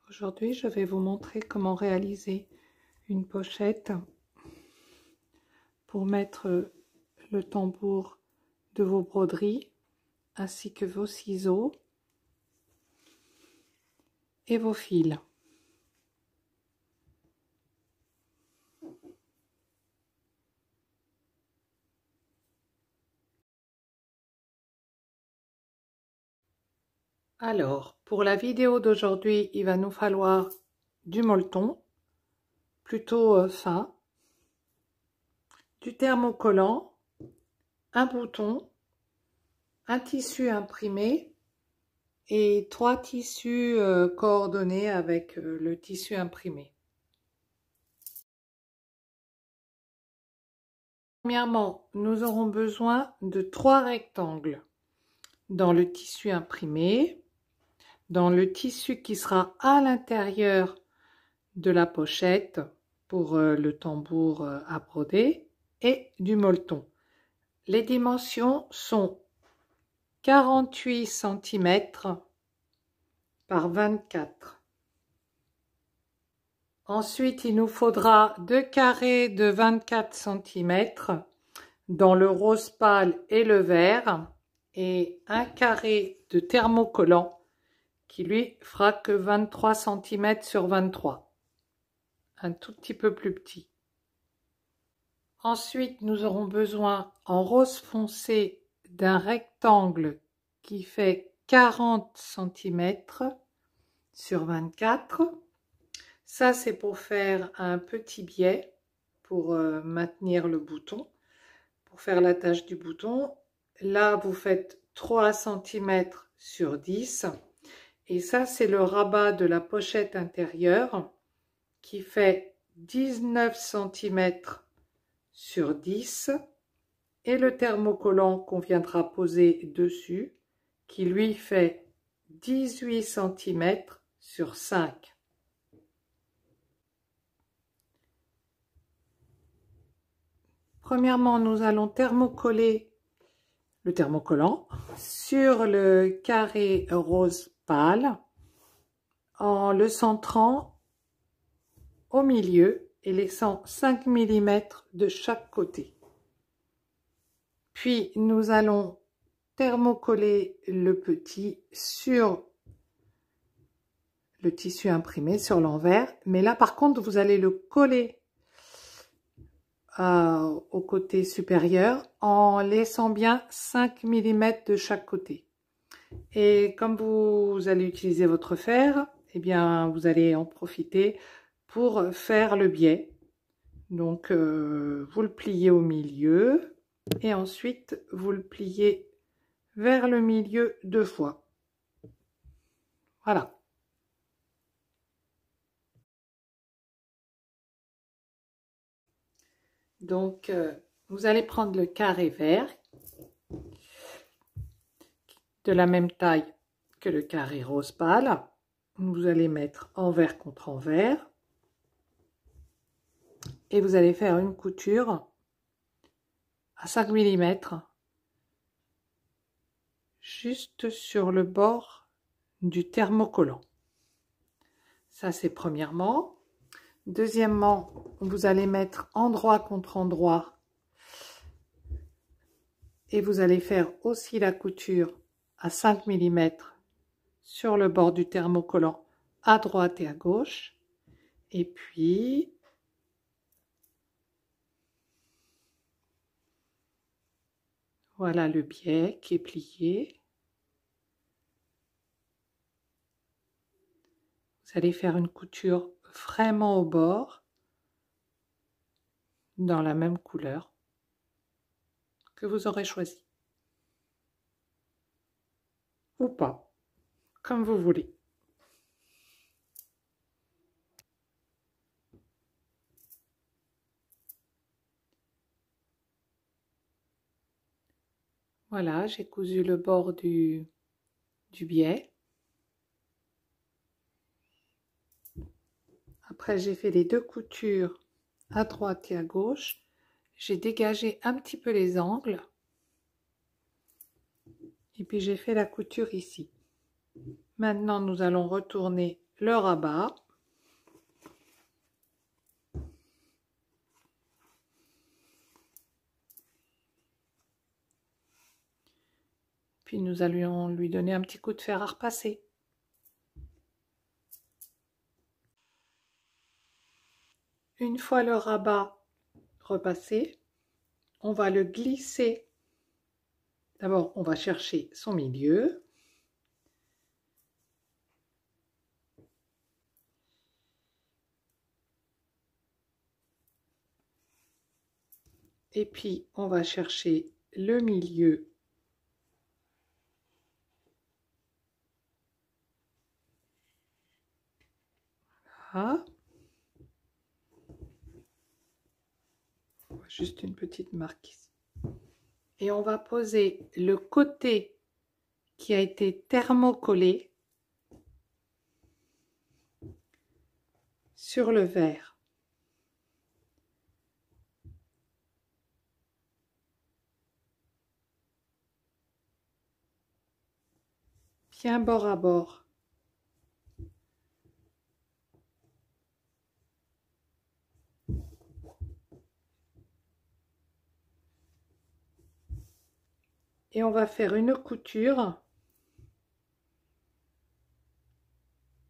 Aujourd'hui, je vais vous montrer comment réaliser une pochette pour mettre le tambour de vos broderies ainsi que vos ciseaux et vos fils. Alors, pour la vidéo d'aujourd'hui, il va nous falloir du molleton, plutôt fin, du thermocollant, un bouton, un tissu imprimé et 3 tissus coordonnés avec le tissu imprimé. Premièrement, nous aurons besoin de 3 rectangles dans le tissu imprimé, dans le tissu qui sera à l'intérieur de la pochette pour le tambour à broder et du molleton. Les dimensions sont 48 cm par 24. Ensuite, il nous faudra 2 carrés de 24 cm dans le rose pâle et le vert et un carré de thermocollant qui lui fera que 23 cm sur 23. Un tout petit peu plus petit. Ensuite, nous aurons besoin en rose foncé d'un rectangle qui fait 40 cm sur 24. Ça, c'est pour faire un petit biais pour maintenir le bouton, pour faire l'attache du bouton. Là, vous faites 3 cm sur 10. Et ça, c'est le rabat de la pochette intérieure qui fait 19 cm sur 10 et le thermocollant qu'on viendra poser dessus qui lui fait 18 cm sur 5. Premièrement, nous allons thermocoller le thermocollant sur le carré rose pâle en le centrant au milieu et laissant 5 mm de chaque côté. Puis nous allons thermocoller le petit sur le tissu imprimé, sur l'envers. Mais là par contre vous allez le coller au côté supérieur en laissant bien 5 mm de chaque côté. Et comme vous allez utiliser votre fer, eh bien vous allez en profiter pour faire le biais. Donc vous le pliez au milieu et ensuite vous le pliez vers le milieu 2 fois. Voilà. Donc vous allez prendre le carré vert de la même taille que le carré rose pâle. Vous allez mettre envers contre envers et vous allez faire une couture à 5 mm juste sur le bord du thermocollant. Ça, c'est premièrement. Deuxièmement, vous allez mettre endroit contre endroit et vous allez faire aussi la couture à 5 mm sur le bord du thermocollant à droite et à gauche. Et puis voilà le biais qui est plié. Vous allez faire une couture vraiment au bord, dans la même couleur que vous aurez choisi. Ou pas, comme vous voulez. Voilà, j'ai cousu le bord du biais. Après, j'ai fait les 2 coutures à droite et à gauche. J'ai dégagé un petit peu les angles. Et puis, j'ai fait la couture ici. Maintenant, nous allons retourner le rabat. Puis nous allions lui donner un petit coup de fer à repasser. Une fois le rabat repassé, on va le glisser. D'abord, on va chercher son milieu. Et puis, on va chercher le milieu. Voilà. Juste une petite marque ici. Et on va poser le côté qui a été thermocollé sur le verre. Bien bord à bord. Et on va faire une couture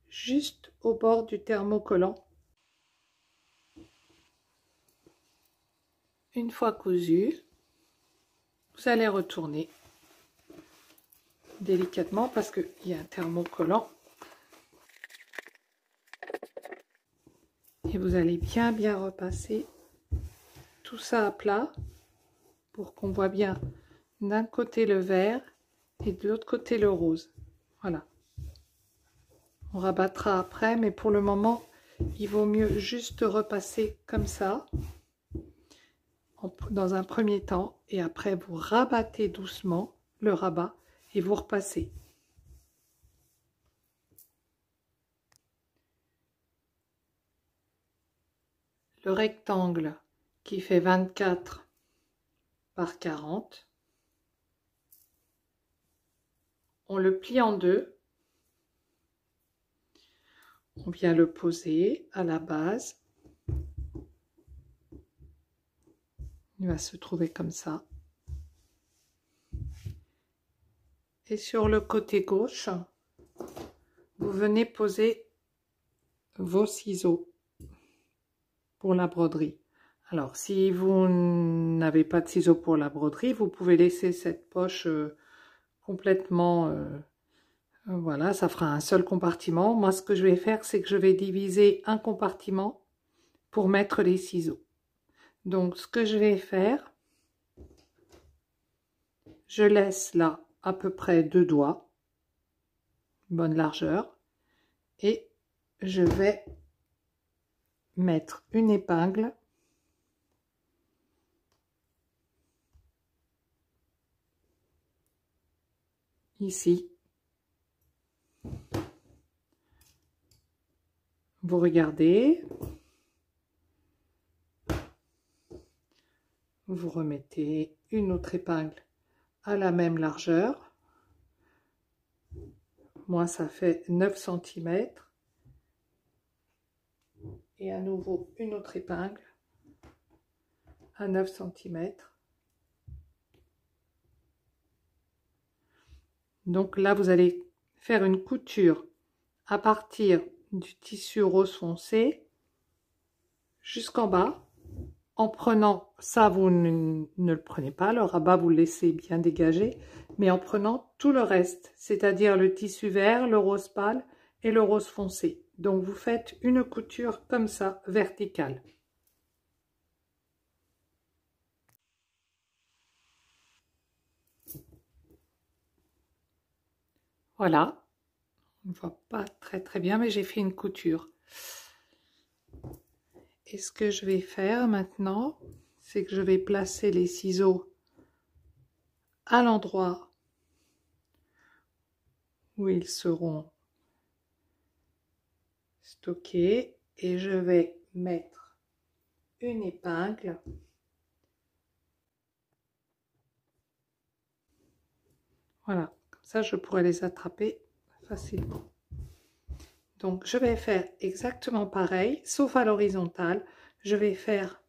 juste au bord du thermocollant. Une fois cousu, vous allez retourner délicatement parce qu'il y a un thermocollant. Et vous allez bien repasser tout ça à plat pour qu'on voit bien d'un côté le vert et de l'autre côté le rose. Voilà. On rabattra après, mais pour le moment, il vaut mieux juste repasser comme ça, dans un premier temps, et après vous rabattez doucement le rabat et vous repassez. Le rectangle qui fait 24 par 40, on le plie en deux. On vient le poser à la base. Il va se trouver comme ça. Et sur le côté gauche, vous venez poser vos ciseaux pour la broderie. Alors, si vous n'avez pas de ciseaux pour la broderie, vous pouvez laisser cette poche complètement... voilà, ça fera un seul compartiment. Moi, ce que je vais faire, c'est que je vais diviser un compartiment pour mettre les ciseaux. Donc, ce que je vais faire, je laisse là à peu près 2 doigts, bonne largeur, et je vais mettre une épingle ici. Vous regardez, vous remettez une autre épingle à la même largeur. Moi, ça fait 9 cm. Et à nouveau, une autre épingle à 9 cm. Donc là, vous allez faire une couture à partir du tissu rose foncé jusqu'en bas. En prenant, ça vous ne le prenez pas, le rabat vous le laissez bien dégagé, mais en prenant tout le reste, c'est-à-dire le tissu vert, le rose pâle et le rose foncé. Donc vous faites une couture comme ça, verticale. Voilà, on ne voit pas très bien, mais j'ai fait une couture. Et ce que je vais faire maintenant, c'est que je vais placer les ciseaux à l'endroit où ils seront stockés et je vais mettre une épingle voilà, comme ça je pourrais les attraper facilement. Donc je vais faire exactement pareil, sauf à l'horizontale. Je vais faire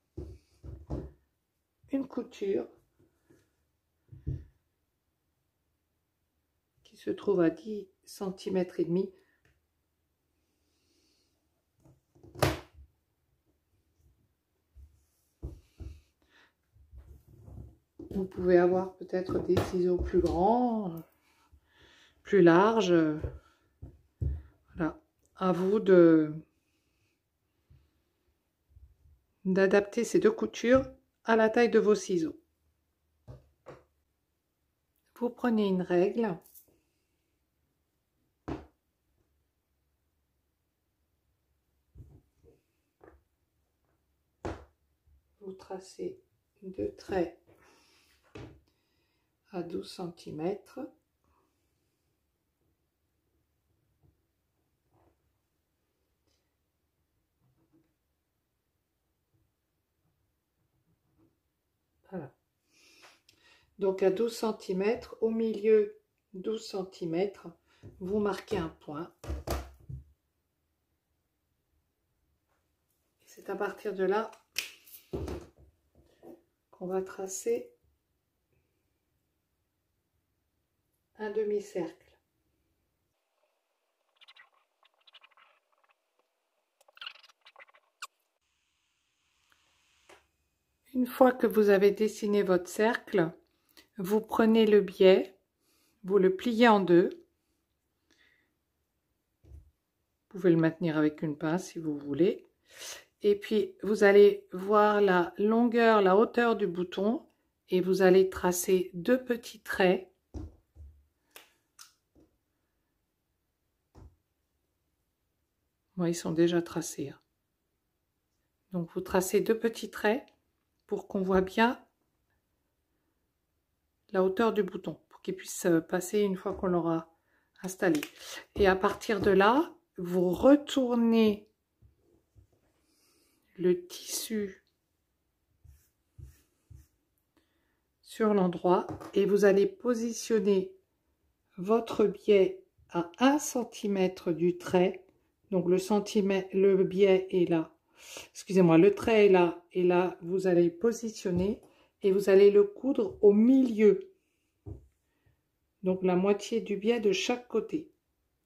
une couture qui se trouve à 10 cm et demi. Vous pouvez avoir peut-être des ciseaux plus grands, plus larges. Voilà, à vous d'adapter ces deux coutures à la taille de vos ciseaux. Vous prenez une règle. Vous tracez deux traits à 12 cm. Voilà. Donc à 12 cm, au milieu 12 cm, vous marquez un point. C'est à partir de là qu'on va tracer un demi-cercle. Une fois que vous avez dessiné votre cercle, vous prenez le biais, vous le pliez en deux. Vous pouvez le maintenir avec une pince si vous voulez. Et puis, vous allez voir la longueur, la hauteur du bouton et vous allez tracer deux petits traits. Bon, ils sont déjà tracés. Donc, vous tracez deux petits traits pour qu'on voit bien la hauteur du bouton, pour qu'il puisse passer une fois qu'on l'aura installé. Et à partir de là, vous retournez le tissu sur l'endroit et vous allez positionner votre biais à 1 cm du trait. Donc le biais est là, excusez-moi, le trait est là, et là vous allez positionner et vous allez le coudre au milieu. Donc la moitié du biais de chaque côté.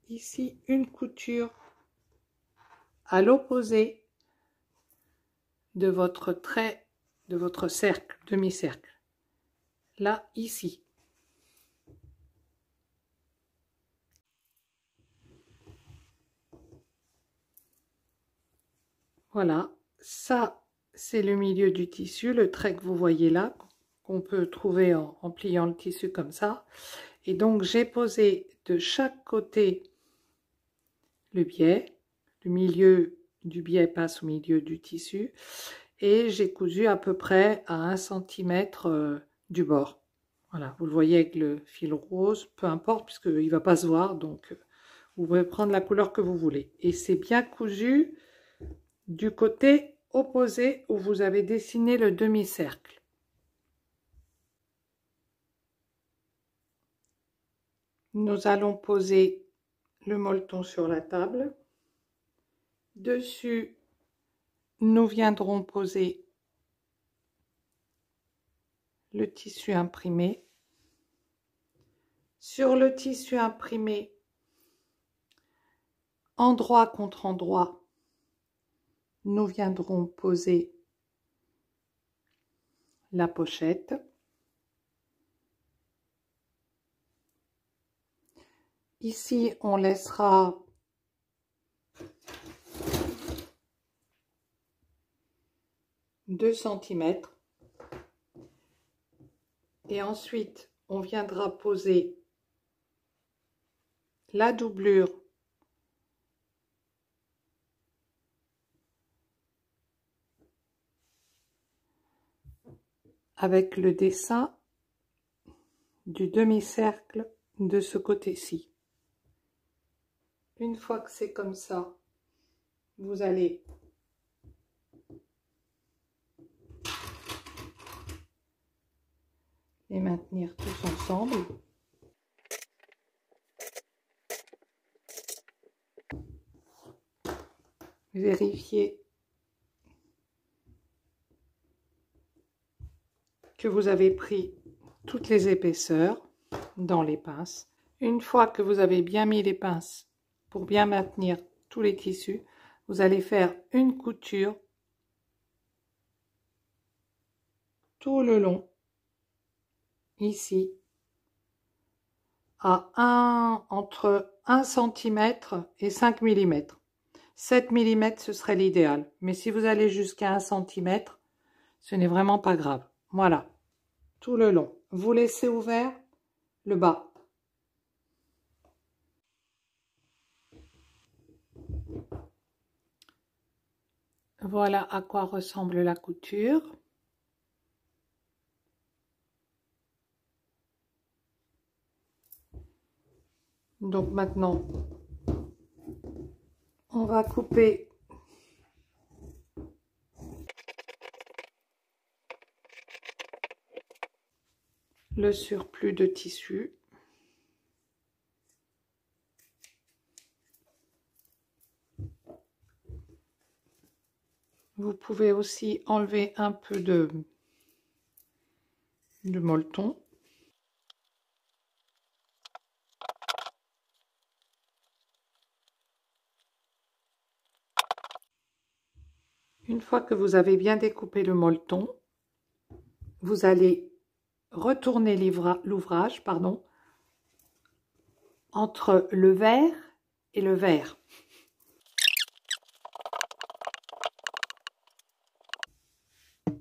Ici, une couture à l'opposé de votre trait, de votre cercle, demi-cercle. Là, ici. Voilà, ça c'est le milieu du tissu, le trait que vous voyez là, qu'on peut trouver en pliant le tissu comme ça. Et donc j'ai posé de chaque côté le biais, le milieu du biais passe au milieu du tissu, et j'ai cousu à peu près à 1 cm du bord. Voilà, vous le voyez avec le fil rose, peu importe, puisqu'il ne va pas se voir, donc vous pouvez prendre la couleur que vous voulez. Et c'est bien cousu du côté opposé où vous avez dessiné le demi-cercle. Nous allons poser le molleton sur la table. Dessus, nous viendrons poser le tissu imprimé. Sur le tissu imprimé, endroit contre endroit, nous viendrons poser la pochette. Ici, on laissera deux centimètres. Et ensuite, on viendra poser la doublure avec le dessin du demi-cercle de ce côté-ci. Une fois que c'est comme ça, vous allez les maintenir tous ensemble. Vérifiez que vous avez pris toutes les épaisseurs dans les pinces. Une fois que vous avez bien mis les pinces pour bien maintenir tous les tissus, vous allez faire une couture tout le long, ici, à entre 1 cm et 5 mm. 7 mm, ce serait l'idéal. Mais si vous allez jusqu'à 1 cm, ce n'est vraiment pas grave. Voilà, tout le long. Vous laissez ouvert le bas. Voilà à quoi ressemble la couture. Donc maintenant, on va couper le surplus de tissu. Vous pouvez aussi enlever un peu de molleton. Une fois que vous avez bien découpé le molleton, vous allez retourner l'ouvrage, entre le vert et le vert.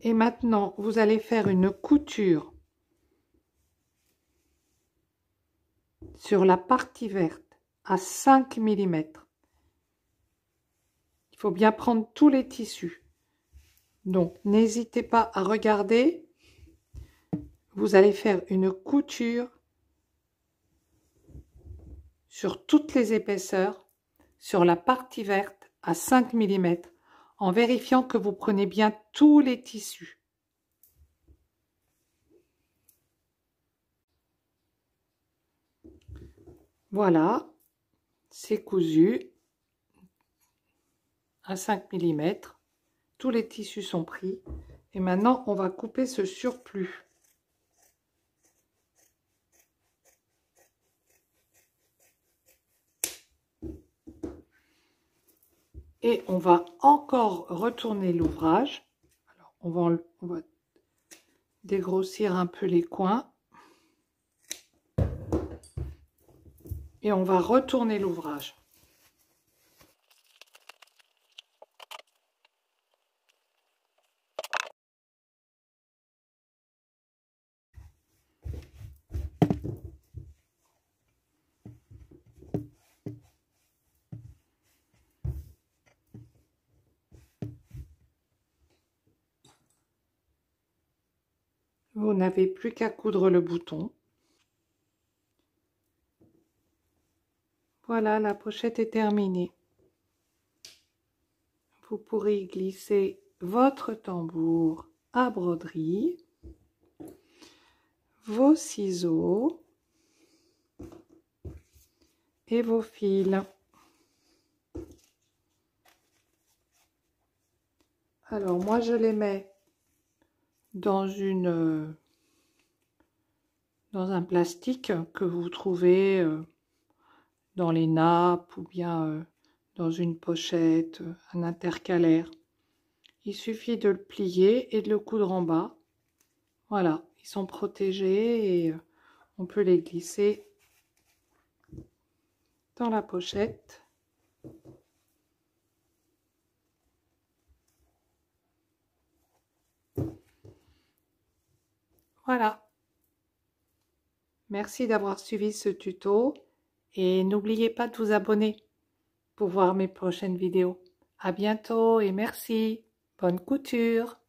Et maintenant, vous allez faire une couture sur la partie verte à 5 mm. Il faut bien prendre tous les tissus. Donc, n'hésitez pas à regarder. Vous allez faire une couture sur toutes les épaisseurs, sur la partie verte à 5 mm, en vérifiant que vous prenez bien tous les tissus. Voilà, c'est cousu à 5 mm. Tous les tissus sont pris. Et maintenant, on va couper ce surplus. Et on va encore retourner l'ouvrage. Alors, on va dégrossir un peu les coins. Et on va retourner l'ouvrage. Vous n'avez plus qu'à coudre le bouton. Voilà, la pochette est terminée. Vous pourrez glisser votre tambour à broderie, vos ciseaux et vos fils. Alors moi je les mets dans un plastique que vous trouvez dans les nappes ou bien dans une pochette, un intercalaire. Il suffit de le plier et de le coudre en bas. Voilà, ils sont protégés et on peut les glisser dans la pochette. Voilà. Merci d'avoir suivi ce tuto et n'oubliez pas de vous abonner pour voir mes prochaines vidéos. À bientôt et merci. Bonne couture!